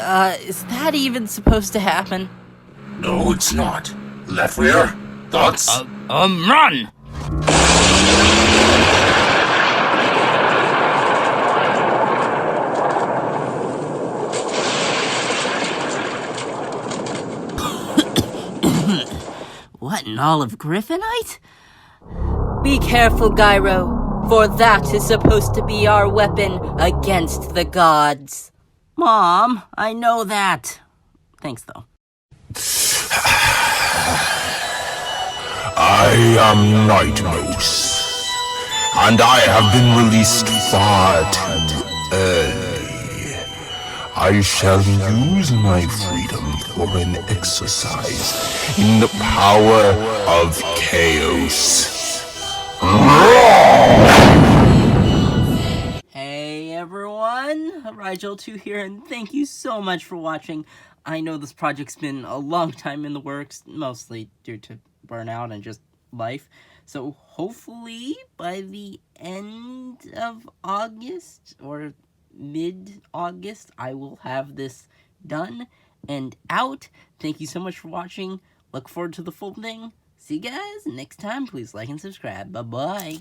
Is that even supposed to happen? No, it's not. Left rear, thoughts? Run! What in all of Griffinite? Be careful, Gyro, for that is supposed to be our weapon against the gods. Mom, I know that. Thanks, though. I am Nightmos, and I have been released far too early. I shall use my freedom for an exercise in the power of chaos. Hey everyone, Rigel2 here, and thank you so much for watching. I know this project's been a long time in the works, mostly due to burnout and just life. So hopefully by the end of August or mid-August, I will have this done and out. Thank you so much for watching. Look forward to the full thing. See you guys next time. Please like and subscribe. Bye-bye.